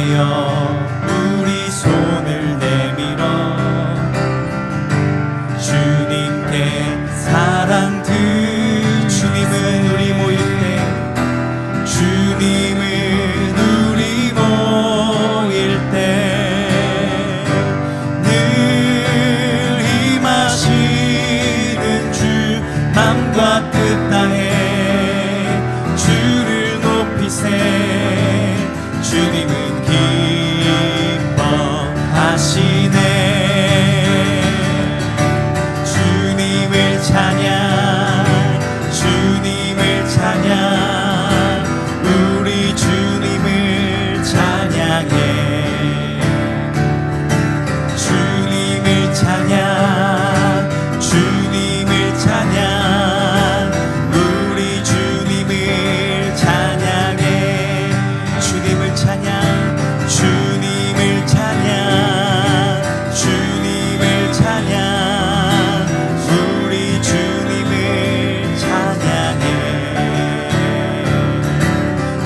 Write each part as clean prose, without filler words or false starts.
위하여 우리 손을 내밀어 주님께 사랑 주님은 우리 모일 때 주님은 우리 모일 때 늘 임하시는 주 맘과 뜻 다해 주를 높이세 주님은 기뻐하시네 주님을 찬양 주님을 찬양 우리 주님을 찬양해 주님을 찬양 주님을 찬양 우리 주님을 찬양해 주님을 찬양 주님을 찬양 주님을 찬양 우리 주님을 찬양해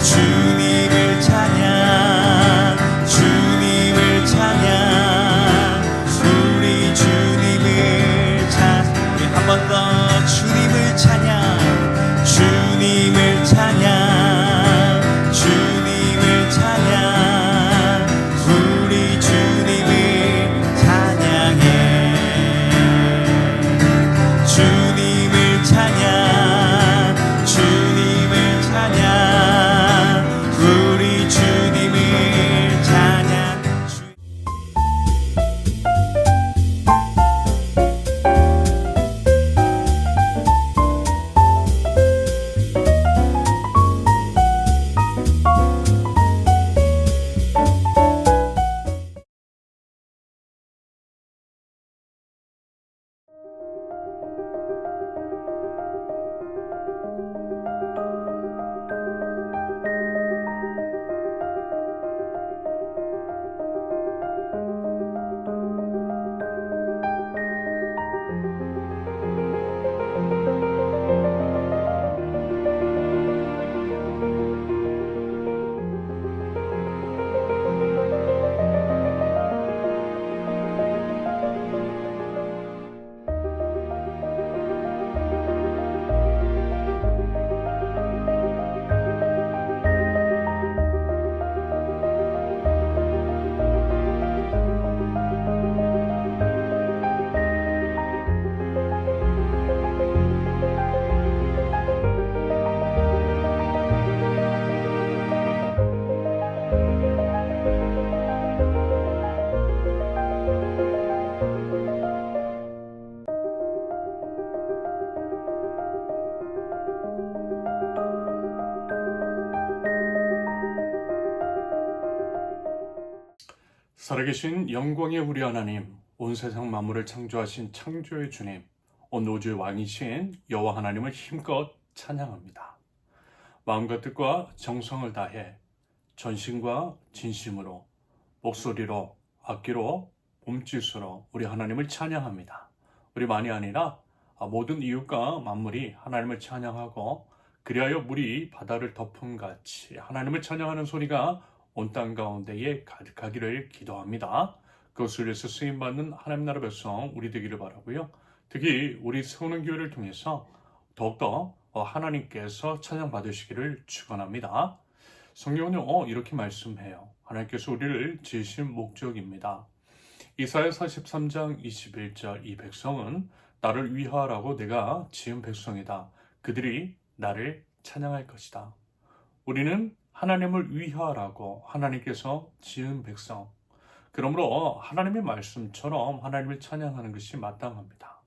주님을 찬양 주님을 찬양 우리 주님을 찬양 우리 한 번 더 주님을 찬양 주님을 찬양 주님을 찬양 우리 주님을 찬양해 주님을 찬양 주님을 찬양 우리 주님을 찬양 살아계신 영광의 우리 하나님, 온 세상 만물을 창조하신 창조의 주님, 온 우주의 왕이신 여호와 하나님을 힘껏 찬양합니다. 마음과 뜻과 정성을 다해 전심과 진심으로 목소리로 악기로 몸짓으로 우리 하나님을 찬양합니다. 우리만이 아니라 모든 이웃과 만물이 하나님을 찬양하고 그리하여 물이 바다를 덮음 같이 하나님을 찬양하는 소리가 온 땅 가운데에 가득하기를 기도합니다. 그것을 위해서 쓰임받는 하나님 나라 백성 우리 되기를 바라고요. 특히 우리 세우는 교회를 통해서 더욱더 하나님께서 찬양받으시기를 축원합니다. 성경은요 이렇게 말씀해요. 하나님께서 우리를 지으신 목적입니다. 이사야 43장 21절 이 백성은 나를 위하라고 내가 지은 백성이다. 그들이 나를 찬양할 것이다. 우리는 하나님을 위하라고 하나님께서 지은 백성. 그러므로 하나님의 말씀처럼 하나님을 찬양하는 것이 마땅합니다.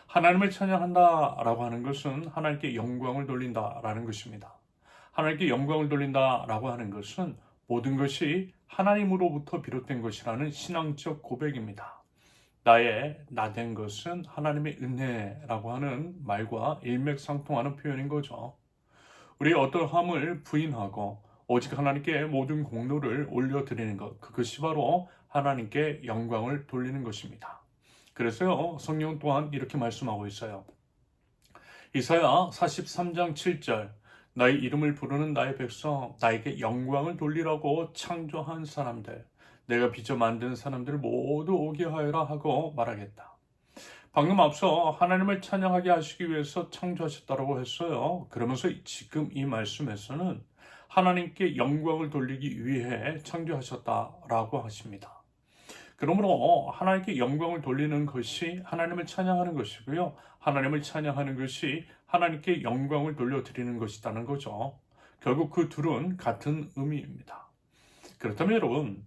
하나님을 찬양한다라고 하는 것은 하나님께 영광을 돌린다라는 것입니다. 하나님께 영광을 돌린다라고 하는 것은 모든 것이 하나님으로부터 비롯된 것이라는 신앙적 고백입니다. 나된 것은 하나님의 은혜라고 하는 말과 일맥상통하는 표현인 거죠. 우리의 어떠함을 부인하고 오직 하나님께 모든 공로를 올려드리는 것, 그것이 바로 하나님께 영광을 돌리는 것입니다. 그래서요, 성경 또한 이렇게 말씀하고 있어요. 이사야 43장 7절 나의 이름을 부르는 나의 백성, 나에게 영광을 돌리라고 창조한 사람들, 내가 빚어 만든 사람들 모두 오게 하여라 하고 말하겠다. 방금 앞서 하나님을 찬양하게 하시기 위해서 창조하셨다고 했어요. 그러면서 지금 이 말씀에서는 하나님께 영광을 돌리기 위해 창조하셨다라고 하십니다. 그러므로 하나님께 영광을 돌리는 것이 하나님을 찬양하는 것이고요. 하나님을 찬양하는 것이 하나님께 영광을 돌려드리는 것이라는 거죠. 결국 그 둘은 같은 의미입니다. 그렇다면 여러분,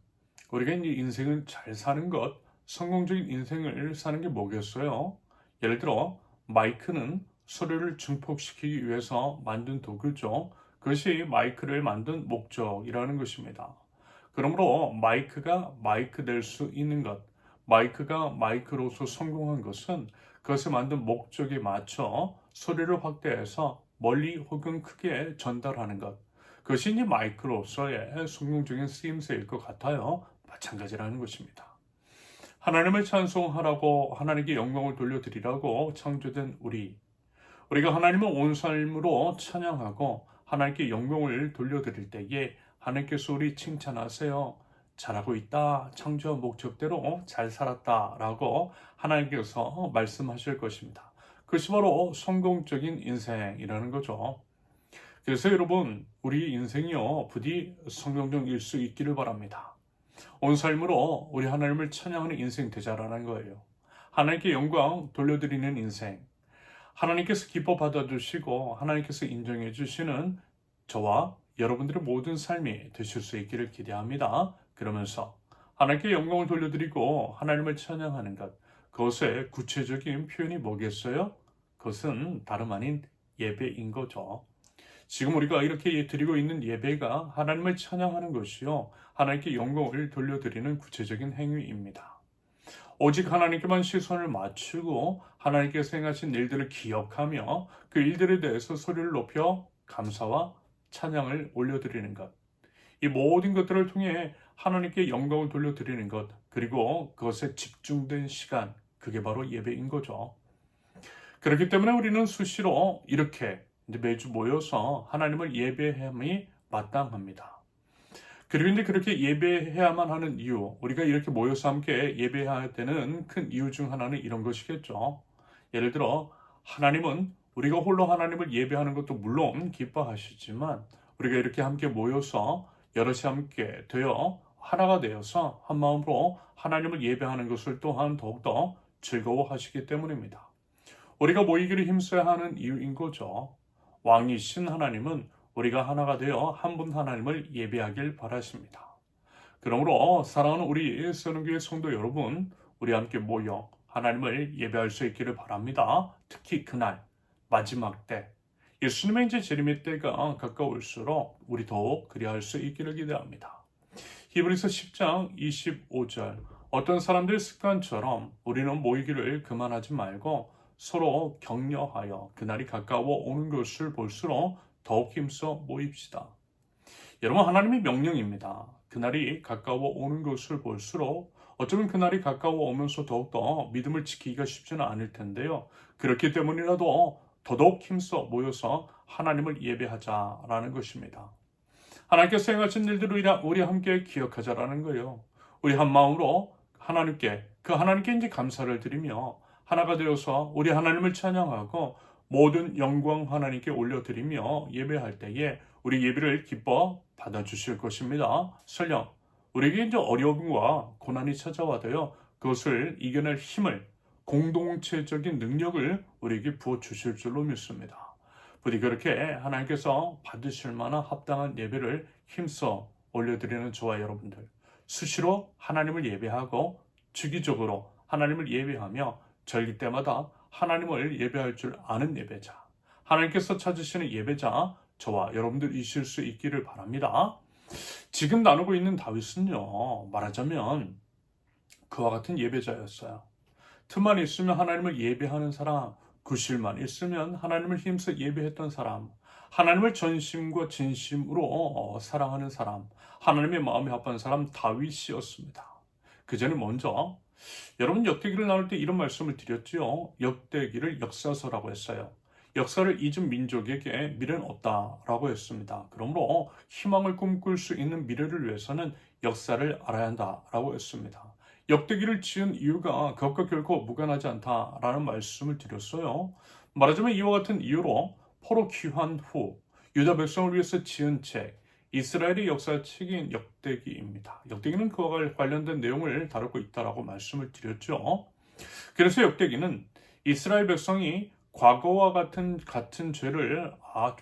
우리가 이제 인생을 잘 사는 것, 성공적인 인생을 사는 게 뭐겠어요? 예를 들어 마이크는 소리를 증폭시키기 위해서 만든 도구죠. 그것이 마이크를 만든 목적이라는 것입니다. 그러므로 마이크가 마이크 될 수 있는 것, 마이크가 마이크로서 성공한 것은 그것을 만든 목적에 맞춰 소리를 확대해서 멀리 혹은 크게 전달하는 것. 그것이 이제 마이크로서의 성공적인 쓰임새일 것 같아요. 마찬가지라는 것입니다. 하나님을 찬송하라고 하나님께 영광을 돌려드리라고 창조된 우리가 하나님을 온 삶으로 찬양하고 하나님께 영광을 돌려드릴 때에 하나님께서 우리 칭찬하세요. 잘하고 있다. 창조 목적대로 잘 살았다. 라고 하나님께서 말씀하실 것입니다. 그것이 바로 성공적인 인생이라는 거죠. 그래서 여러분, 우리 인생이요, 부디 성공적일 수 있기를 바랍니다. 온 삶으로 우리 하나님을 찬양하는 인생 되자라는 거예요. 하나님께 영광 돌려드리는 인생. 하나님께서 기뻐 받아주시고 하나님께서 인정해 주시는 저와 여러분들의 모든 삶이 되실 수 있기를 기대합니다. 그러면서 하나님께 영광을 돌려드리고 하나님을 찬양하는 것, 그것의 구체적인 표현이 뭐겠어요? 그것은 다름 아닌 예배인 거죠. 지금 우리가 이렇게 드리고 있는 예배가 하나님을 찬양하는 것이요, 하나님께 영광을 돌려드리는 구체적인 행위입니다. 오직 하나님께만 시선을 맞추고 하나님께서 행하신 일들을 기억하며 그 일들에 대해서 소리를 높여 감사와 찬양을 올려드리는 것. 이 모든 것들을 통해 하나님께 영광을 돌려드리는 것, 그리고 그것에 집중된 시간, 그게 바로 예배인 거죠. 그렇기 때문에 우리는 수시로 이렇게 매주 모여서 하나님을 예배함이 마땅합니다. 그리고 이제 그렇게 예배해야만 하는 이유, 우리가 이렇게 모여서 함께 예배해야 되는 큰 이유 중 하나는 이런 것이겠죠. 예를 들어 하나님은 우리가 홀로 하나님을 예배하는 것도 물론 기뻐하시지만 우리가 이렇게 함께 모여서 여럿이 함께 되어 하나가 되어서 한 마음으로 하나님을 예배하는 것을 또한 더욱더 즐거워하시기 때문입니다. 우리가 모이기를 힘써야 하는 이유인 거죠. 왕이신 하나님은 우리가 하나가 되어 한 분 하나님을 예배하길 바라십니다. 그러므로 사랑하는 우리 선운교회 성도 여러분, 우리 함께 모여 하나님을 예배할 수 있기를 바랍니다. 특히 그날 마지막 때 예수님의 이제 재림의 때가 가까울수록 우리 더욱 그리할 수 있기를 기대합니다. 히브리서 10장 25절, 어떤 사람들 습관처럼 우리는 모이기를 그만하지 말고 서로 격려하여 그날이 가까워 오는 것을 볼수록 더욱 힘써 모입시다. 여러분, 하나님의 명령입니다. 그날이 가까워 오는 것을 볼수록 어쩌면 그날이 가까워 오면서 더욱더 믿음을 지키기가 쉽지는 않을 텐데요. 그렇기 때문이라도 더더욱 힘써 모여서 하나님을 예배하자라는 것입니다. 하나님께서 행하신 일들을 우리 함께 기억하자라는 거예요. 우리 한 마음으로 하나님께 이제 감사를 드리며 하나가 되어서 우리 하나님을 찬양하고 모든 영광 하나님께 올려드리며 예배할 때에 우리 예배를 기뻐 받아주실 것입니다. 설령 우리에게 이제 어려움과 고난이 찾아와도요, 그것을 이겨낼 힘을, 공동체적인 능력을 우리에게 부어주실 줄로 믿습니다. 부디 그렇게 하나님께서 받으실 만한 합당한 예배를 힘써 올려드리는 저와 여러분들, 수시로 하나님을 예배하고 주기적으로 하나님을 예배하며 절기 때마다 하나님을 예배할 줄 아는 예배자, 하나님께서 찾으시는 예배자 저와 여러분들이실 수 있기를 바랍니다. 지금 나누고 있는 다윗은요, 말하자면 그와 같은 예배자였어요. 틈만 있으면 하나님을 예배하는 사람, 구실만 있으면 하나님을 힘써 예배했던 사람, 하나님을 전심과 진심으로 사랑하는 사람, 하나님의 마음에 합한 사람 다윗이었습니다. 그 전에 먼저 여러분, 역대기를 나눌 때 이런 말씀을 드렸죠. 역대기를 역사서라고 했어요. 역사를 잊은 민족에게 미래는 없다라고 했습니다. 그러므로 희망을 꿈꿀 수 있는 미래를 위해서는 역사를 알아야 한다라고 했습니다. 역대기를 지은 이유가 그것과 결코 무관하지 않다라는 말씀을 드렸어요. 말하자면 이와 같은 이유로 포로 귀환 후 유다 백성을 위해서 지은 책 이스라엘의 역사책인 역대기입니다. 역대기는 그와 관련된 내용을 다루고 있다라고 말씀을 드렸죠. 그래서 역대기는 이스라엘 백성이 과거와 같은 죄를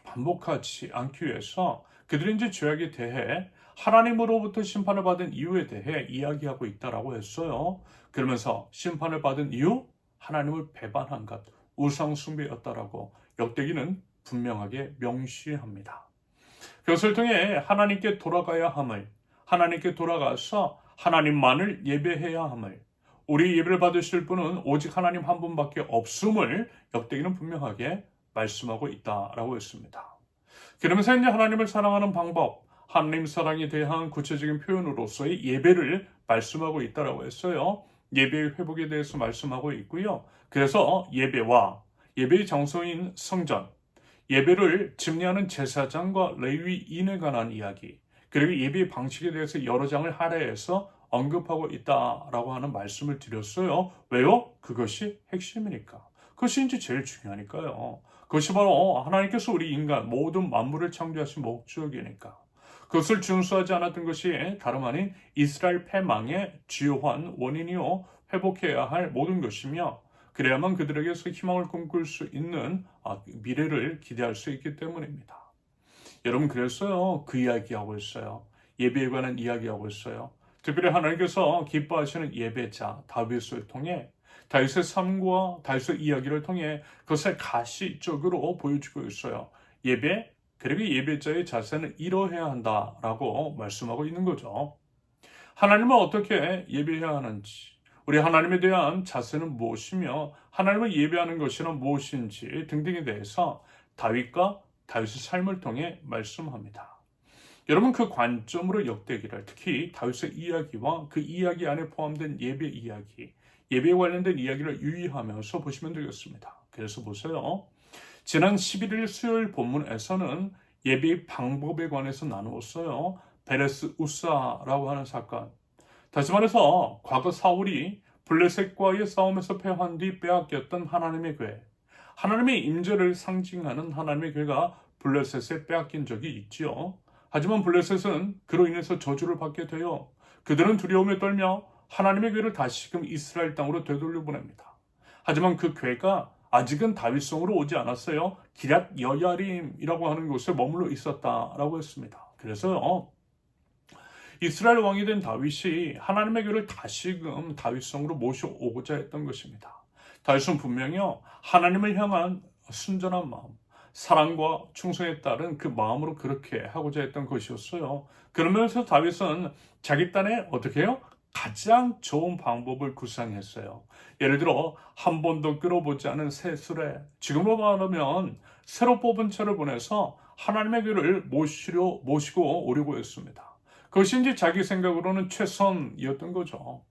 반복하지 않기 위해서 그들이 이제 죄악에 대해 하나님으로부터 심판을 받은 이유에 대해 이야기하고 있다라고 했어요. 그러면서 심판을 받은 이유, 하나님을 배반한 것, 우상 숭배였다라고 역대기는 분명하게 명시합니다. 그것을 통해 하나님께 돌아가야 함을, 하나님께 돌아가서 하나님만을 예배해야 함을, 우리 예배를 받으실 분은 오직 하나님 한 분밖에 없음을 역대기는 분명하게 말씀하고 있다라고 했습니다. 그러면서 이제 하나님을 사랑하는 방법, 하나님 사랑에 대한 구체적인 표현으로서의 예배를 말씀하고 있다라고 했어요. 예배의 회복에 대해서 말씀하고 있고요. 그래서 예배와 예배의 장소인 성전, 예배를 집례하는 제사장과 레위인에 관한 이야기, 그리고 예배의 방식에 대해서 여러 장을 할애해서 언급하고 있다라고 하는 말씀을 드렸어요. 왜요? 그것이 핵심이니까. 그것이 이제 제일 중요하니까요. 그것이 바로 하나님께서 우리 인간 모든 만물을 창조하신 목적이니까. 그것을 준수하지 않았던 것이 다름 아닌 이스라엘 패망의 주요한 원인이요 회복해야 할 모든 것이며 그래야만 그들에게서 희망을 꿈꿀 수 있는 미래를 기대할 수 있기 때문입니다. 여러분 그래서요 그 이야기하고 있어요. 예배에 관한 이야기하고 있어요. 특별히 하나님께서 기뻐하시는 예배자 다윗을 통해 다윗의 삶과 다윗의 이야기를 통해 그것을 가시적으로 보여주고 있어요. 예배 그리고 예배자의 자세는 이러해야 한다라고 말씀하고 있는 거죠. 하나님을 어떻게 예배해야 하는지, 우리 하나님에 대한 자세는 무엇이며 하나님을 예배하는 것이란 무엇인지 등등에 대해서 다윗과 다윗의 삶을 통해 말씀합니다. 여러분 그 관점으로 역대기를 특히 다윗의 이야기와 그 이야기 안에 포함된 예배 이야기, 예배에 관련된 이야기를 유의하면서 보시면 되겠습니다. 그래서 보세요. 지난 11일 수요일 본문에서는 예배의 방법에 관해서 나누었어요. 베레스 우사라고 하는 사건. 다시 말해서 과거 사울이 블레셋과의 싸움에서 패한 뒤 빼앗겼던 하나님의 궤, 하나님의 임재를 상징하는 하나님의 궤가 블레셋에 빼앗긴 적이 있지요. 하지만 블레셋은 그로 인해서 저주를 받게 되어 그들은 두려움에 떨며 하나님의 궤를 다시금 이스라엘 땅으로 되돌려 보냅니다. 하지만 그 궤가 아직은 다윗성으로 오지 않았어요. 기럇 여야림이라고 하는 곳에 머물러 있었다라고 했습니다. 그래서요. 이스라엘 왕이 된 다윗이 하나님의 궤를 다시금 다윗성으로 모셔오고자 했던 것입니다. 다윗은 분명히요. 하나님을 향한 순전한 마음, 사랑과 충성에 따른 그 마음으로 그렇게 하고자 했던 것이었어요. 그러면서 다윗은 자기 딴에 어떻게 해요? 가장 좋은 방법을 구상했어요. 예를 들어 한 번도 끌어보지 않은 새 수레, 지금으로 말하면 새로 뽑은 차를 보내서 하나님의 궤를 모시고 오려고 했습니다. 그것이 이제 자기 생각으로는 최선이었던 거죠.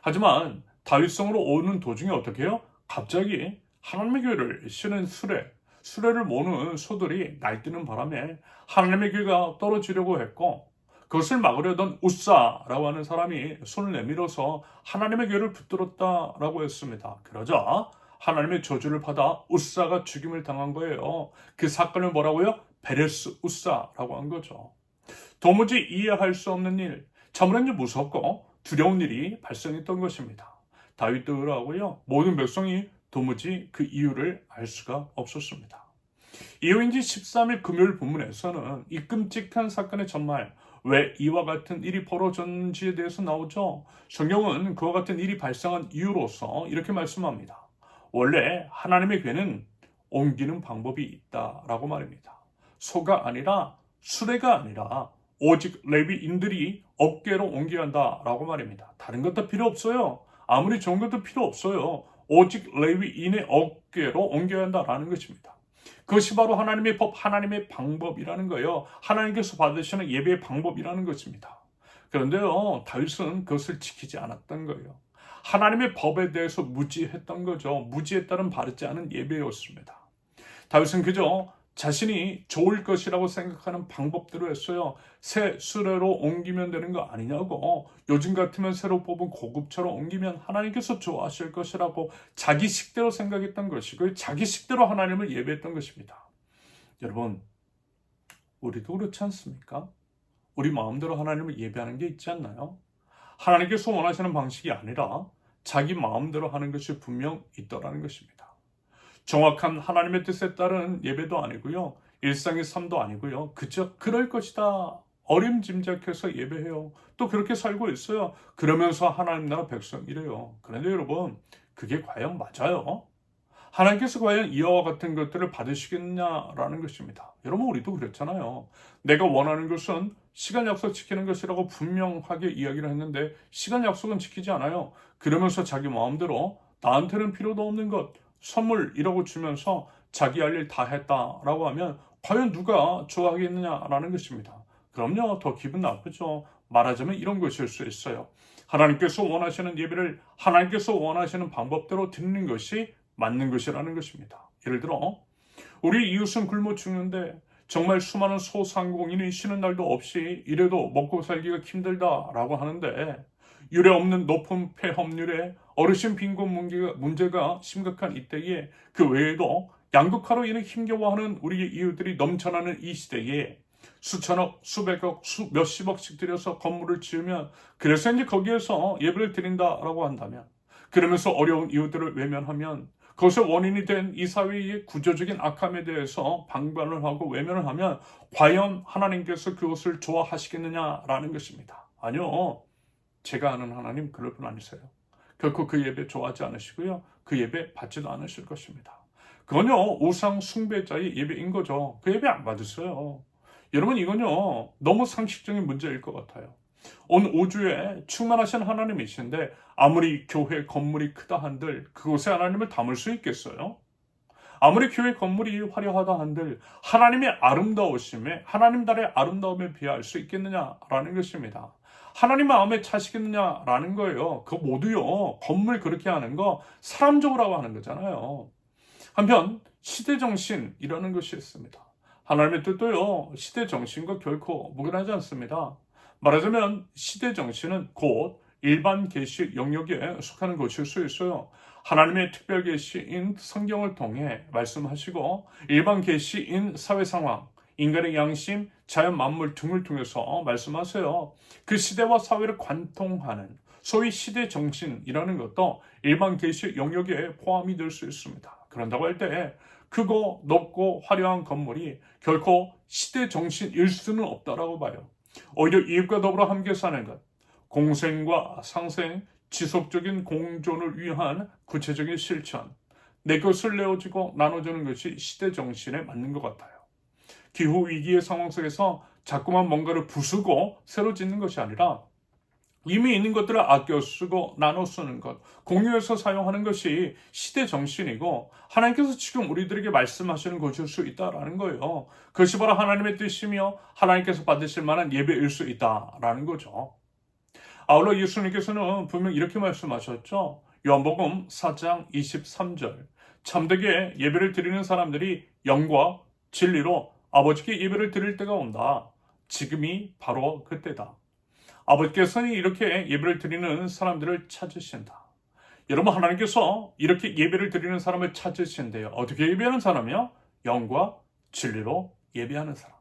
하지만 다윗성으로 오는 도중에 어떻게 해요? 갑자기 하나님의 궤를 실은 수레를 모는 소들이 날뛰는 바람에 하나님의 궤가 떨어지려고 했고 그것을 막으려던 우사라고 하는 사람이 손을 내밀어서 하나님의 궤를 붙들었다라고 했습니다. 그러자 하나님의 저주를 받아 우사가 죽임을 당한 거예요. 그 사건을 뭐라고요? 베레스 우사라고 한 거죠. 도무지 이해할 수 없는 일, 참으로 무섭고 두려운 일이 발생했던 것입니다. 다윗도 그러하고요. 모든 백성이 도무지 그 이유를 알 수가 없었습니다. 이후인지 13일 금요일 본문에서는 이 끔찍한 사건의 전말, 왜 이와 같은 일이 벌어졌는지에 대해서 나오죠. 성경은 그와 같은 일이 발생한 이유로서 이렇게 말씀합니다. 원래 하나님의 궤는 옮기는 방법이 있다라고 말입니다. 소가 아니라 수레가 아니라 오직 레위인들이 어깨로 옮겨야 한다라고 말입니다. 다른 것도 필요 없어요. 아무리 좋은 것도 필요 없어요. 오직 레위인의 어깨로 옮겨야 한다라는 것입니다. 그것이 바로 하나님의 법, 하나님의 방법이라는 거예요. 하나님께서 받으시는 예배의 방법이라는 것입니다. 그런데요, 다윗은 그것을 지키지 않았던 거예요. 하나님의 법에 대해서 무지했던 거죠. 무지에 따른 바르지 않은 예배였습니다. 다윗은 그저 자신이 좋을 것이라고 생각하는 방법대로 했어요. 새 수레로 옮기면 되는 거 아니냐고. 요즘 같으면 새로 뽑은 고급차로 옮기면 하나님께서 좋아하실 것이라고 자기 식대로 생각했던 것이고 자기 식대로 하나님을 예배했던 것입니다. 여러분, 우리도 그렇지 않습니까? 우리 마음대로 하나님을 예배하는 게 있지 않나요? 하나님께서 원하시는 방식이 아니라 자기 마음대로 하는 것이 분명 있더라는 것입니다. 정확한 하나님의 뜻에 따른 예배도 아니고요. 일상의 삶도 아니고요. 그저 그럴 것이다. 어림짐작해서 예배해요. 또 그렇게 살고 있어요. 그러면서 하나님 나라 백성이래요. 그런데 여러분, 그게 과연 맞아요? 하나님께서 과연 이와 같은 것들을 받으시겠냐라는 것입니다. 여러분, 우리도 그랬잖아요. 내가 원하는 것은 시간 약속 지키는 것이라고 분명하게 이야기를 했는데 시간 약속은 지키지 않아요. 그러면서 자기 마음대로 나한테는 필요도 없는 것, 선물이라고 주면서 자기 할 일 다 했다라고 하면 과연 누가 좋아하겠느냐라는 것입니다. 그럼요, 더 기분 나쁘죠. 말하자면 이런 것일 수 있어요. 하나님께서 원하시는 예배를 하나님께서 원하시는 방법대로 드리는 것이 맞는 것이라는 것입니다. 예를 들어 우리 이웃은 굶어 죽는데 정말 수많은 소상공인이 쉬는 날도 없이 이래도 먹고 살기가 힘들다라고 하는데 유례 없는 높은 폐업률에 어르신 빈곤 문제가 심각한 이때에 그 외에도 양극화로 인해 힘겨워하는 우리 이웃들이 넘쳐나는 이 시대에 수천억, 수백억, 몇십억씩 들여서 건물을 지으면 그래서 이제 거기에서 예배를 드린다라고 한다면 그러면서 어려운 이웃들을 외면하면 그것의 원인이 된 이 사회의 구조적인 악함에 대해서 방관을 하고 외면을 하면 과연 하나님께서 그것을 좋아하시겠느냐라는 것입니다. 아니요. 제가 아는 하나님 그럴 분 아니세요. 결코 그 예배 좋아하지 않으시고요. 그 예배 받지도 않으실 것입니다. 그건요. 우상 숭배자의 예배인 거죠. 그 예배 안 받으세요. 여러분 이건요. 너무 상식적인 문제일 것 같아요. 온 우주에 충만하신 하나님이신데 아무리 교회 건물이 크다 한들 그곳에 하나님을 담을 수 있겠어요? 아무리 교회 건물이 화려하다 한들 하나님의 아름다우심에 하나님 나라의 아름다움에 비할 수 있겠느냐라는 것입니다. 하나님 마음에 차시겠느냐라는 거예요. 그거 모두요. 건물 그렇게 하는 거 사람 좋으라고 하는 거잖아요. 한편 시대정신이라는 것이 있습니다. 하나님의 뜻도요. 시대정신과 결코 무관하지 않습니다. 말하자면 시대정신은 곧 일반 계시 영역에 속하는 것일 수 있어요. 하나님의 특별 계시인 성경을 통해 말씀하시고 일반 계시인 사회 상황, 인간의 양심, 자연 만물 등을 통해서 말씀하세요. 그 시대와 사회를 관통하는 소위 시대 정신이라는 것도 일반 계시 영역에 포함이 될 수 있습니다. 그런다고 할 때 크고 높고 화려한 건물이 결코 시대 정신일 수는 없다라고 봐요. 오히려 이웃과 더불어 함께 사는 것, 공생과 상생, 지속적인 공존을 위한 구체적인 실천, 내 것을 내어주고 나눠주는 것이 시대 정신에 맞는 것 같아요. 기후 위기의 상황 속에서 자꾸만 뭔가를 부수고 새로 짓는 것이 아니라 이미 있는 것들을 아껴 쓰고 나눠 쓰는 것, 공유해서 사용하는 것이 시대 정신이고 하나님께서 지금 우리들에게 말씀하시는 것일 수 있다라는 거예요. 그것이 바로 하나님의 뜻이며 하나님께서 받으실 만한 예배일 수 있다라는 거죠. 아울러 예수님께서는 분명 이렇게 말씀하셨죠. 요한복음 4장 23절 참되게 예배를 드리는 사람들이 영과 진리로 아버지께 예배를 드릴 때가 온다. 지금이 바로 그때다. 아버지께서는 이렇게 예배를 드리는 사람들을 찾으신다. 여러분 하나님께서 이렇게 예배를 드리는 사람을 찾으신대요. 어떻게 예배하는 사람이요? 영과 진리로 예배하는 사람.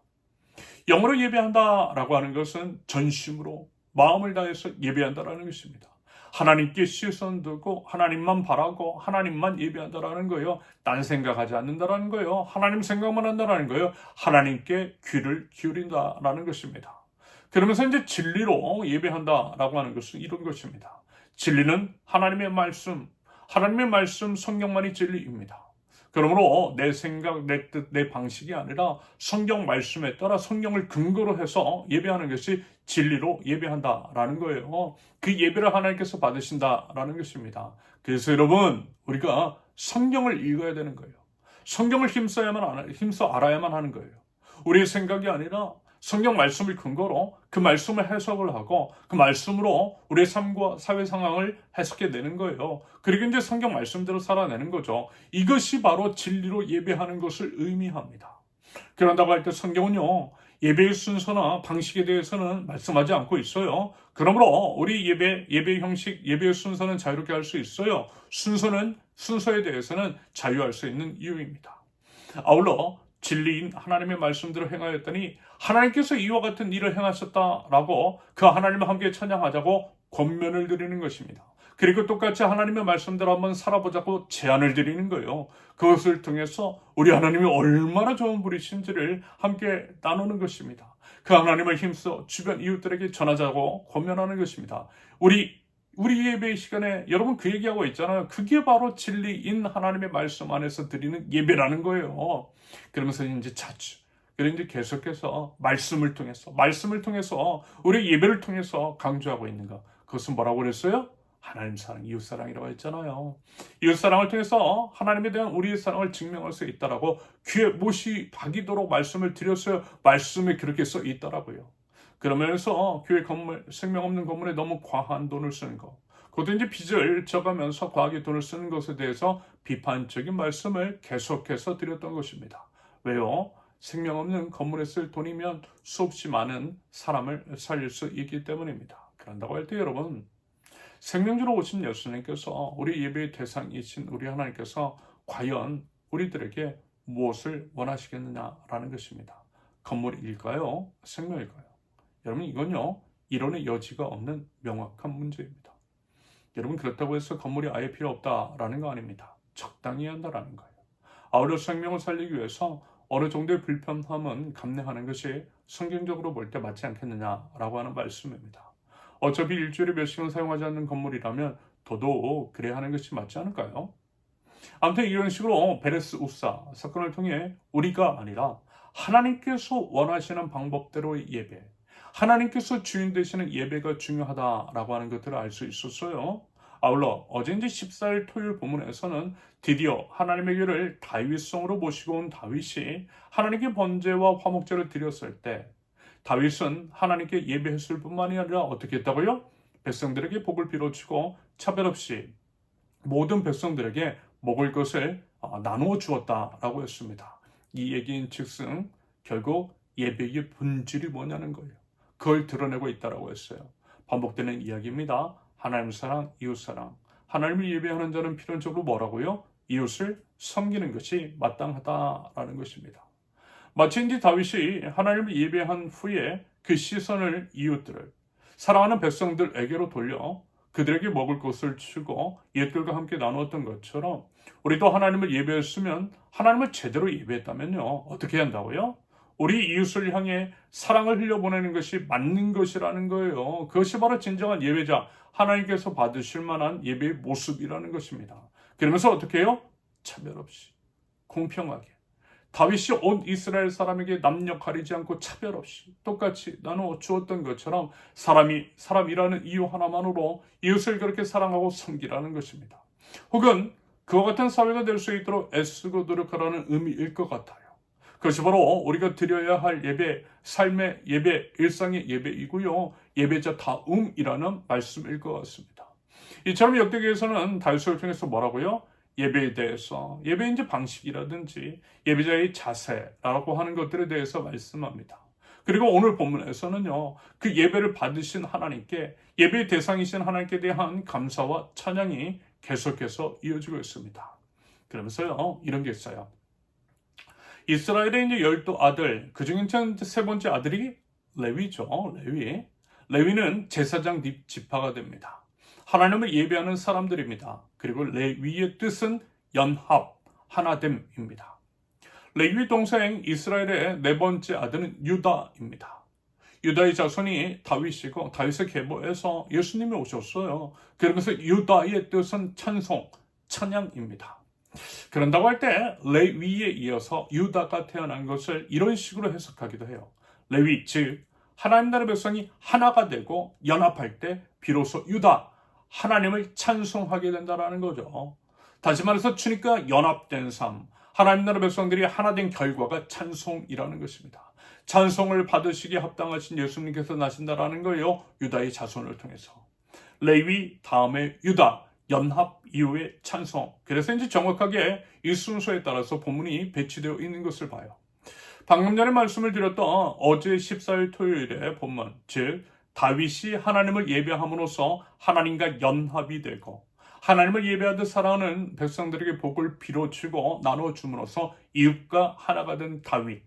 영으로 예배한다라고 하는 것은 전심으로 마음을 다해서 예배한다라는 것입니다. 하나님께 시선 두고 하나님만 바라고 하나님만 예배한다라는 거예요. 딴 생각하지 않는다라는 거예요. 하나님 생각만 한다라는 거예요. 하나님께 귀를 기울인다라는 것입니다. 그러면서 이제 진리로 예배한다라고 하는 것은 이런 것입니다. 진리는 하나님의 말씀 성경만이 진리입니다. 그러므로 내 생각, 내 뜻, 내 방식이 아니라 성경 말씀에 따라 성경을 근거로 해서 예배하는 것이 진리로 예배한다라는 거예요. 그 예배를 하나님께서 받으신다라는 것입니다. 그래서 여러분 우리가 성경을 읽어야 되는 거예요. 성경을 힘써 알아야만 하는 거예요. 우리의 생각이 아니라 성경 말씀을 근거로 그 말씀을 해석을 하고 그 말씀으로 우리의 삶과 사회 상황을 해석해내는 거예요. 그리고 이제 성경 말씀대로 살아내는 거죠. 이것이 바로 진리로 예배하는 것을 의미합니다. 그런다고 할 때 성경은요, 예배의 순서나 방식에 대해서는 말씀하지 않고 있어요. 그러므로 우리 예배 형식, 예배의 순서는 자유롭게 할 수 있어요. 순서에 대해서는 자유할 수 있는 이유입니다. 아울러 진리인 하나님의 말씀대로 행하였더니 하나님께서 이와 같은 일을 행하셨다라고 그 하나님을 함께 찬양하자고 권면을 드리는 것입니다. 그리고 똑같이 하나님의 말씀대로 한번 살아보자고 제안을 드리는 거예요. 그것을 통해서 우리 하나님이 얼마나 좋은 분이신지를 함께 나누는 것입니다. 그 하나님을 힘써 주변 이웃들에게 전하자고 권면하는 것입니다. 우리 예배 시간에 여러분 그 얘기하고 있잖아요. 그게 바로 진리인 하나님의 말씀 안에서 드리는 예배라는 거예요. 그러면서 이제 자주, 그리고 이제 계속해서 말씀을 통해서 우리 예배를 통해서 강조하고 있는 것. 그것은 뭐라고 그랬어요? 하나님 사랑, 이웃 사랑이라고 했잖아요. 이웃 사랑을 통해서 하나님에 대한 우리의 사랑을 증명할 수 있다라고 귀에 못이 박이도록 말씀을 드렸어요. 말씀에 그렇게 써 있더라고요. 그러면서 교회 건물, 생명 없는 건물에 너무 과한 돈을 쓰는 것. 그것도 이제 빚을 져가면서 과하게 돈을 쓰는 것에 대해서 비판적인 말씀을 계속해서 드렸던 것입니다. 왜요? 생명 없는 건물에 쓸 돈이면 수없이 많은 사람을 살릴 수 있기 때문입니다. 그런다고 할 때 여러분, 생명주로 오신 예수님께서 우리 예배의 대상이신 우리 하나님께서 과연 우리들에게 무엇을 원하시겠느냐라는 것입니다. 건물일까요? 생명일까요? 여러분 이건요, 이론의 여지가 없는 명확한 문제입니다. 여러분 그렇다고 해서 건물이 아예 필요 없다라는 거 아닙니다. 적당히 한다라는 거예요. 아울러 생명을 살리기 위해서 어느 정도의 불편함은 감내하는 것이 성경적으로 볼 때 맞지 않겠느냐라고 하는 말씀입니다. 어차피 일주일에 몇 시간 사용하지 않는 건물이라면 더더욱 그래야 하는 것이 맞지 않을까요? 아무튼 이런 식으로 베레스 우사 사건을 통해 우리가 아니라 하나님께서 원하시는 방법대로의 예배, 하나님께서 주인 되시는 예배가 중요하다라고 하는 것들을 알 수 있었어요. 아울러 어제 이제 14일 토요일 본문에서는 드디어 하나님의 교회를 다윗성으로 모시고 온 다윗이 하나님께 번제와 화목제를 드렸을 때 다윗은 하나님께 예배했을 뿐만이 아니라 어떻게 했다고요? 백성들에게 복을 빌어주고 차별 없이 모든 백성들에게 먹을 것을 나누어 주었다라고 했습니다. 이 얘기인 즉슨 결국 예배의 본질이 뭐냐는 거예요. 그걸 드러내고 있다라고 했어요. 반복되는 이야기입니다. 하나님 사랑, 이웃 사랑. 하나님을 예배하는 자는 필연적으로 뭐라고요? 이웃을 섬기는 것이 마땅하다라는 것입니다. 마치 이제 다윗이 하나님을 예배한 후에 그 시선을 이웃들을, 사랑하는 백성들에게로 돌려 그들에게 먹을 것을 주고 옛들과 함께 나누었던 것처럼 우리도 하나님을 예배했으면, 하나님을 제대로 예배했다면요, 어떻게 한다고요? 우리 이웃을 향해 사랑을 흘려보내는 것이 맞는 것이라는 거예요. 그것이 바로 진정한 예배자, 하나님께서 받으실 만한 예배의 모습이라는 것입니다. 그러면서 어떻게 해요? 차별 없이, 공평하게. 다윗이 온 이스라엘 사람에게 남녀 가리지 않고 차별 없이 똑같이 나누어 주었던 것처럼 사람이라는 이유 하나만으로 이웃을 그렇게 사랑하고 섬기라는 것입니다. 혹은 그와 같은 사회가 될 수 있도록 애쓰고 노력하라는 의미일 것 같아요. 그것이 바로 우리가 드려야 할 예배, 삶의 예배, 일상의 예배이고요. 예배자 다움이라는 말씀일 것 같습니다. 이처럼 역대기에서는 다윗을 통해서 뭐라고요? 예배에 대해서, 예배 이제 방식이라든지 예배자의 자세라고 하는 것들에 대해서 말씀합니다. 그리고 오늘 본문에서는요, 그 예배를 받으신 하나님께, 예배의 대상이신 하나님께 대한 감사와 찬양이 계속해서 이어지고 있습니다. 그러면서요, 이런 게 있어요. 이스라엘의 이제 12아들, 그 중에 세 번째 아들이 레위죠. 레위는 제사장 지파가 됩니다. 하나님을 예배하는 사람들입니다. 그리고 레위의 뜻은 연합, 하나됨입니다. 레위 동생 이스라엘의 네 번째 아들은 유다입니다. 유다의 자손이 다윗이고 다윗의 계보에서 예수님이 오셨어요. 그러면서 유다의 뜻은 찬송, 찬양입니다. 그런다고 할 때 레위에 이어서 유다가 태어난 것을 이런 식으로 해석하기도 해요. 레위, 즉 하나님 나라의 백성이 하나가 되고 연합할 때 비로소 유다, 하나님을 찬송하게 된다는 거죠. 다시 말해서 주님과 연합된 삶, 하나님 나라 백성들이 하나 된 결과가 찬송이라는 것입니다. 찬송을 받으시기에 합당하신 예수님께서 나신다라는 거예요. 유다의 자손을 통해서. 레위 다음에 유다, 연합 이후의 찬송. 그래서 이제 정확하게 이 순서에 따라서 본문이 배치되어 있는 것을 봐요. 방금 전에 말씀을 드렸던 어제 14일 토요일의 본문, 즉 다윗이 하나님을 예배함으로써 하나님과 연합이 되고 하나님을 예배하듯 살아가는 백성들에게 복을 빌어주고 나눠줌으로써 이웃과 하나가 된 다윗.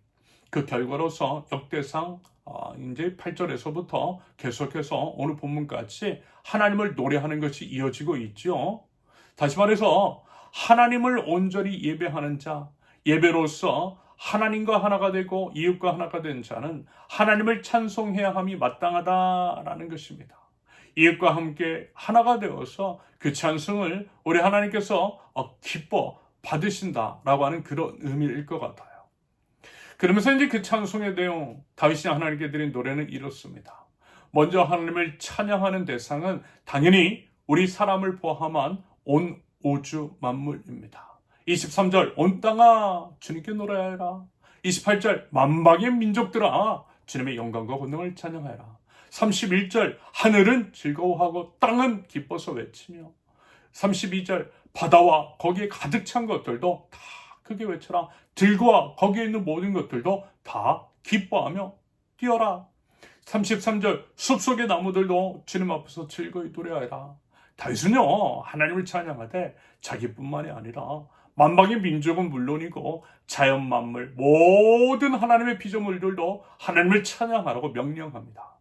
그 결과로서 역대상 이제 8절에서부터 계속해서 오늘 본문까지 하나님을 노래하는 것이 이어지고 있죠. 다시 말해서 하나님을 온전히 예배하는 자, 예배로서 하나님과 하나가 되고 이웃과 하나가 된 자는 하나님을 찬송해야 함이 마땅하다라는 것입니다. 이웃과 함께 하나가 되어서 그 찬송을 우리 하나님께서 기뻐 받으신다라고 하는 그런 의미일 것 같아요. 그러면서 이제 그 찬송의 내용, 다윗이 하나님께 드린 노래는 이렇습니다. 먼저 하나님을 찬양하는 대상은 당연히 우리 사람을 포함한 온 우주 만물입니다. 23절 온 땅아 주님께 노래하여라. 28절 만방의 민족들아 주님의 영광과 권능을 찬양하여라. 31절 하늘은 즐거워하고 땅은 기뻐서 외치며 32절 바다와 거기에 가득 찬 것들도 다 크게 외쳐라. 들과 거기에 있는 모든 것들도 다 기뻐하며 뛰어라. 33절 숲속의 나무들도 주님 앞에서 즐거이 노래하여라. 다윗은요 하나님을 찬양하되 자기뿐만이 아니라 만방의 민족은 물론이고 자연 만물 모든 하나님의 피조물들도 하나님을 찬양하라고 명령합니다.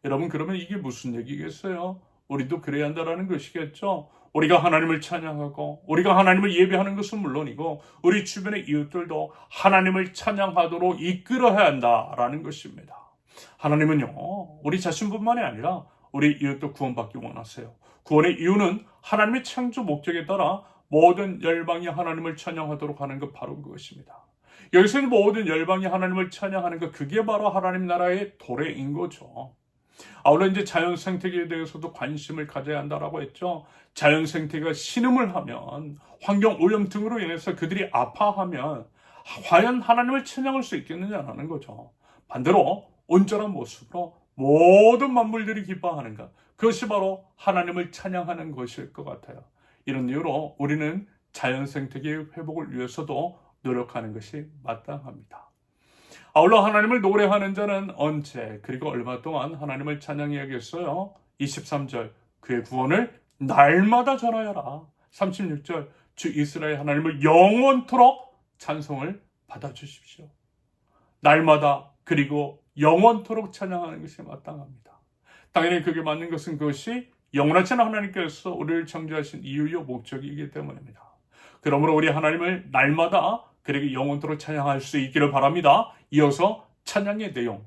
여러분 그러면 이게 무슨 얘기겠어요? 우리도 그래야 한다는 것이겠죠. 우리가 하나님을 찬양하고 우리가 하나님을 예배하는 것은 물론이고 우리 주변의 이웃들도 하나님을 찬양하도록 이끌어야 한다라는 것입니다. 하나님은요 우리 자신뿐만이 아니라 우리 이웃도 구원받기 원하세요. 구원의 이유는 하나님의 창조 목적에 따라 모든 열방이 하나님을 찬양하도록 하는 것 바로 그것입니다. 여기서는 모든 열방이 하나님을 찬양하는 것 그게 바로 하나님 나라의 도래인 거죠. 아울러 이제 자연 생태계에 대해서도 관심을 가져야 한다라고 했죠. 자연 생태계가 신음을 하면 환경 오염 등으로 인해서 그들이 아파하면 과연 하나님을 찬양할 수 있겠느냐라는 거죠. 반대로 온전한 모습으로 모든 만물들이 기뻐하는 것 그것이 바로 하나님을 찬양하는 것일 것 같아요. 이런 이유로 우리는 자연 생태계의 회복을 위해서도 노력하는 것이 마땅합니다. 아울러 하나님을 노래하는 자는 언제 그리고 얼마 동안 하나님을 찬양해야겠어요? 23절 그의 구원을 날마다 전하여라. 36절 주 이스라엘 하나님을 영원토록 찬송을 받아주십시오. 날마다 그리고 영원토록 찬양하는 것이 마땅합니다. 당연히 그게 맞는 것은 그것이 영원하신 하나님께서 우리를 창조하신 이유요 목적이기 때문입니다. 그러므로 우리 하나님을 날마다 그리고 영원토록 찬양할 수 있기를 바랍니다. 이어서 찬양의 내용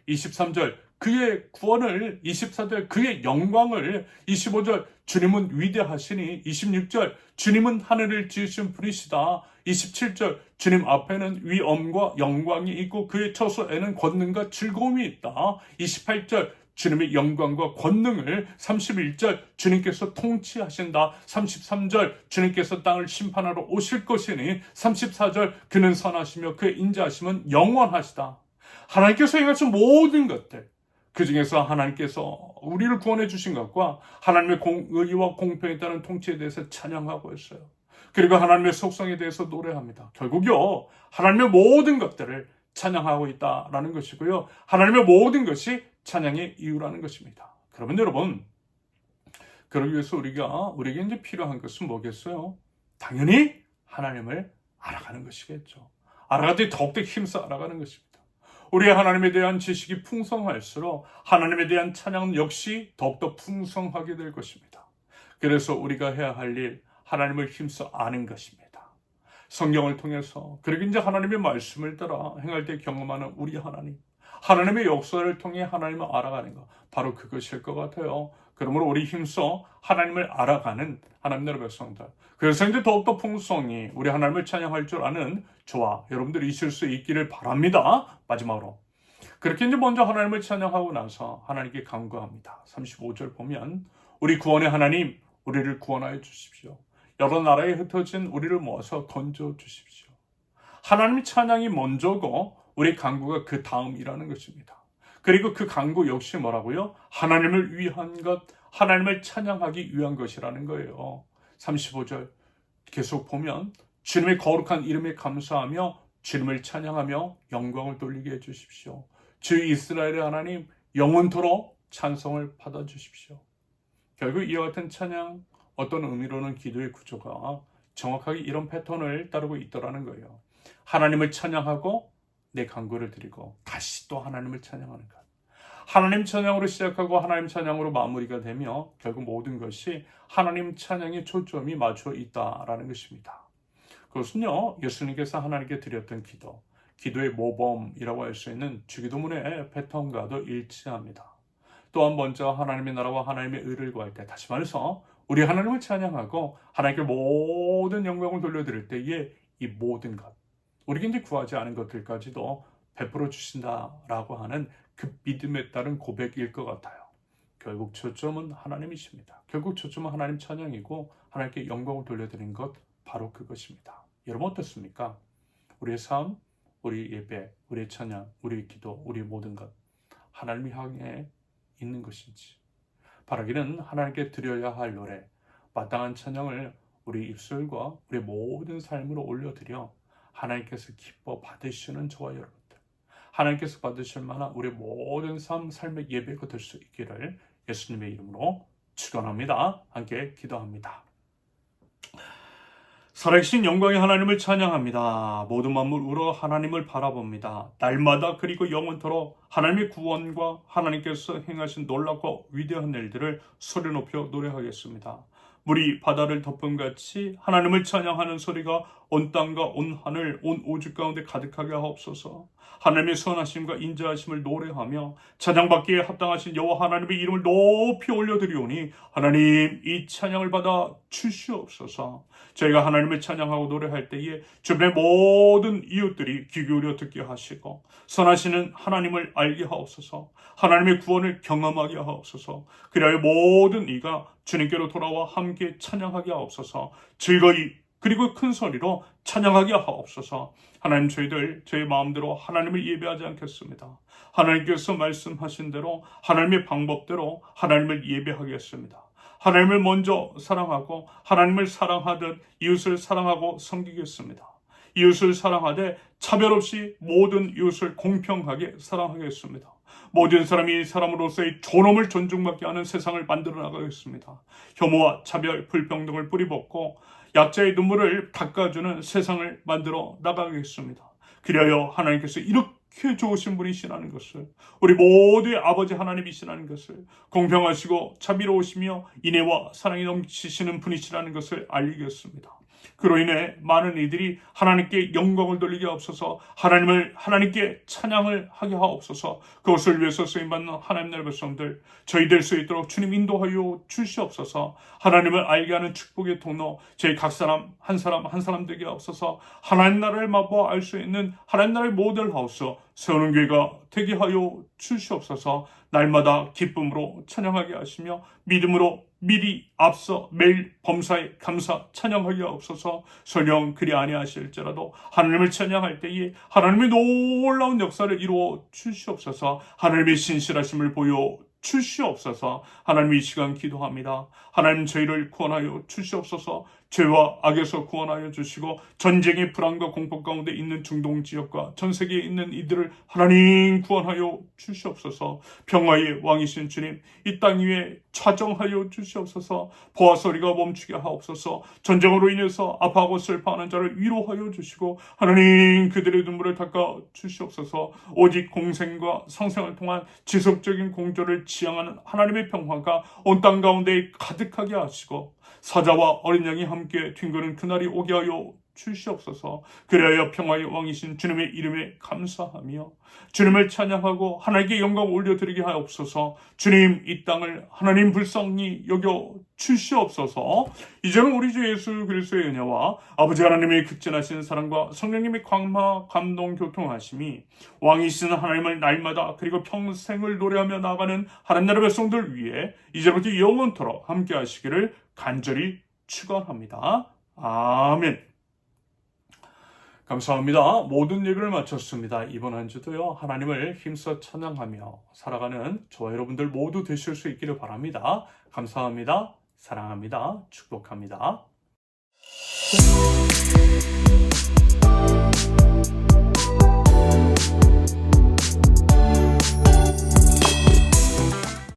23절 그의 구원을 24절 그의 영광을 25절 주님은 위대하시니 26절 주님은 하늘을 지으신 분이시다 27절 주님 앞에는 위엄과 영광이 있고 그의 처소에는 권능과 즐거움이 있다 28절 주님의 영광과 권능을 31절 주님께서 통치하신다 33절 주님께서 땅을 심판하러 오실 것이니 34절 그는 선하시며 그의 인자하심은 영원하시다. 하나님께서 행하신 모든 것들 그 중에서 하나님께서 우리를 구원해 주신 것과 하나님의 의와 공평에 따른 통치에 대해서 찬양하고 있어요. 그리고 하나님의 속성에 대해서 노래합니다. 결국요 하나님의 모든 것들을 찬양하고 있다라는 것이고요. 하나님의 모든 것이 찬양의 이유라는 것입니다. 그러면 여러분, 그러기 위해서 우리에게 이제 필요한 것은 뭐겠어요? 당연히 하나님을 알아가는 것이겠죠. 알아가되 더욱더 힘써 알아가는 것입니다. 우리의 하나님에 대한 지식이 풍성할수록 하나님에 대한 찬양은 역시 더욱더 풍성하게 될 것입니다. 그래서 우리가 해야 할 일, 하나님을 힘써 아는 것입니다. 성경을 통해서 그리고 이제 하나님의 말씀을 따라 행할 때 경험하는 우리 하나님의 역사를 통해 하나님을 알아가는 것 바로 그것일 것 같아요. 그러므로 우리 힘써 하나님을 알아가는 하나님 나라 백성들 그래서 이제 더욱더 풍성히 우리 하나님을 찬양할 줄 아는 저와 여러분들이 있을 수 있기를 바랍니다. 마지막으로 그렇게 이제 먼저 하나님을 찬양하고 나서 하나님께 간구합니다. 35절 보면 우리 구원의 하나님 우리를 구원하여 주십시오. 여러 나라에 흩어진 우리를 모아서 건져 주십시오. 하나님 찬양이 먼저고 우리 간구가 그 다음이라는 것입니다. 그리고 그 간구 역시 뭐라고요? 하나님을 위한 것, 하나님을 찬양하기 위한 것이라는 거예요. 35절 계속 보면 주님의 거룩한 이름에 감사하며 주님을 찬양하며 영광을 돌리게 해주십시오. 주 이스라엘의 하나님 영원토록 찬송을 받아주십시오. 결국 이와 같은 찬양, 어떤 의미로는 기도의 구조가 정확하게 이런 패턴을 따르고 있더라는 거예요. 하나님을 찬양하고 내 간구를 드리고 다시 또 하나님을 찬양하는 것. 하나님 찬양으로 시작하고 하나님 찬양으로 마무리가 되며 결국 모든 것이 하나님 찬양에 초점이 맞춰 있다라는 것입니다. 그것은요, 예수님께서 하나님께 드렸던 기도, 기도의 모범이라고 할 수 있는 주기도문의 패턴과도 일치합니다. 또한 먼저 하나님의 나라와 하나님의 의를 구할 때, 다시 말해서 우리 하나님을 찬양하고 하나님께 모든 영광을 돌려드릴 때에 이 모든 것, 우리가 이제 구하지 않은 것들까지도 베풀어 주신다라고 하는 그 믿음에 따른 고백일 것 같아요. 결국 초점은 하나님이십니다. 결국 초점은 하나님 찬양이고 하나님께 영광을 돌려드리는 것, 바로 그것입니다. 여러분 어떻습니까? 우리의 삶, 우리 예배, 우리의 찬양, 우리의 기도, 우리의 모든 것 하나님을 향해 있는 것인지, 바라기는 하나님께 드려야 할 노래, 마땅한 찬양을 우리 입술과 우리 모든 삶으로 올려드려 하나님께서 기뻐 받으시는 저와 여러분들, 하나님께서 받으실 만한 우리 모든 삶의 예배가 될 수 있기를 예수님의 이름으로 축원합니다. 함께 기도합니다. 살아계신 영광의 하나님을 찬양합니다. 모든 만물 우러 하나님을 바라봅니다. 날마다 그리고 영원토록 하나님의 구원과 하나님께서 행하신 놀랍고 위대한 일들을 소리 높여 노래하겠습니다. 물이 바다를 덮음같이 하나님을 찬양하는 소리가 온 땅과 온 하늘, 온 우주 가운데 가득하게 하옵소서. 하나님의 선하심과 인자하심을 노래하며 찬양받기에 합당하신 여호와 하나님의 이름을 높이 올려드리오니 하나님 이 찬양을 받아 주시옵소서. 저희가 하나님을 찬양하고 노래할 때에 주변의 모든 이웃들이 귀 기울여 듣게 하시고 선하시는 하나님을 알게 하옵소서. 하나님의 구원을 경험하게 하옵소서. 그리하여 모든 이가 주님께로 돌아와 함께 찬양하게 하옵소서. 즐거이 그리고 큰 소리로 찬양하게 하옵소서. 하나님, 저희들 저희 마음대로 하나님을 예배하지 않겠습니다. 하나님께서 말씀하신 대로 하나님의 방법대로 하나님을 예배하겠습니다. 하나님을 먼저 사랑하고 하나님을 사랑하듯 이웃을 사랑하고 섬기겠습니다. 이웃을 사랑하되 차별 없이 모든 이웃을 공평하게 사랑하겠습니다. 모든 사람이 사람으로서의 존엄을 존중받게 하는 세상을 만들어 나가겠습니다. 혐오와 차별, 불평등을 뿌리벗고 약자의 눈물을 닦아주는 세상을 만들어 나가겠습니다. 그리하여 하나님께서 이렇게 좋으신 분이시라는 것을, 우리 모두의 아버지 하나님이시라는 것을, 공평하시고 자비로우시며 인애와 사랑이 넘치시는 분이시라는 것을 알리겠습니다. 그로 인해 많은 이들이 하나님께 영광을 돌리게 하옵소서. 하나님께 찬양을 하게 하옵소서. 그것을 위해서 쓰임받는 하나님 나라의 백성들, 저희 될 수 있도록 주님 인도하여 주시옵소서. 하나님을 알게 하는 축복의 통로, 저희 각 사람 한 사람 되게 하옵소서. 하나님 나라를 맛보아 알 수 있는 하나님 나라의 모델 하우스 세우는 교회가 되게 하여 주시옵소서. 날마다 기쁨으로 찬양하게 하시며 믿음으로 미리 앞서 매일 범사에 감사 찬양하게 하옵소서. 설령 그리 아니하실지라도 하나님을 찬양할 때에 하나님의 놀라운 역사를 이루어 주시옵소서. 하나님의 신실하심을 보여 주시옵소서. 하나님 이 시간 기도합니다. 하나님 저희를 구원하여 주시옵소서. 죄와 악에서 구원하여 주시고 전쟁의 불안과 공포 가운데 있는 중동 지역과 전 세계에 있는 이들을 하나님 구원하여 주시옵소서. 평화의 왕이신 주님, 이 땅 위에 차정하여 주시옵소서. 보아 소리가 멈추게 하옵소서. 전쟁으로 인해서 아파하고 슬퍼하는 자를 위로하여 주시고 하나님 그들의 눈물을 닦아 주시옵소서. 오직 공생과 상생을 통한 지속적인 공조를 지향하는 하나님의 평화가 온 땅 가운데 가득하게 하시고 사자와 어린 양이 함께 튕기는 그날이 오게 하여 주시옵소서. 그리하여 평화의 왕이신 주님의 이름에 감사하며 주님을 찬양하고 하나님께 영광 올려드리게 하옵소서. 주님 이 땅을 하나님 불쌍히 여겨 주시옵소서. 이제는 우리 주 예수 그리스도의 은혜와 아버지 하나님의 극진하신 사랑과 성령님의 광마 감동 교통하심이 왕이신 하나님을 날마다 그리고 평생을 노래하며 나가는 하나님 나라 백성들 위해 이제부터 영원토록 함께 하시기를 간절히 축원합니다. 아멘. 감사합니다. 모든 예배를 마쳤습니다. 이번 한 주도요, 하나님을 힘써 찬양하며 살아가는 저와 여러분들 모두 되실 수 있기를 바랍니다. 감사합니다. 사랑합니다. 축복합니다.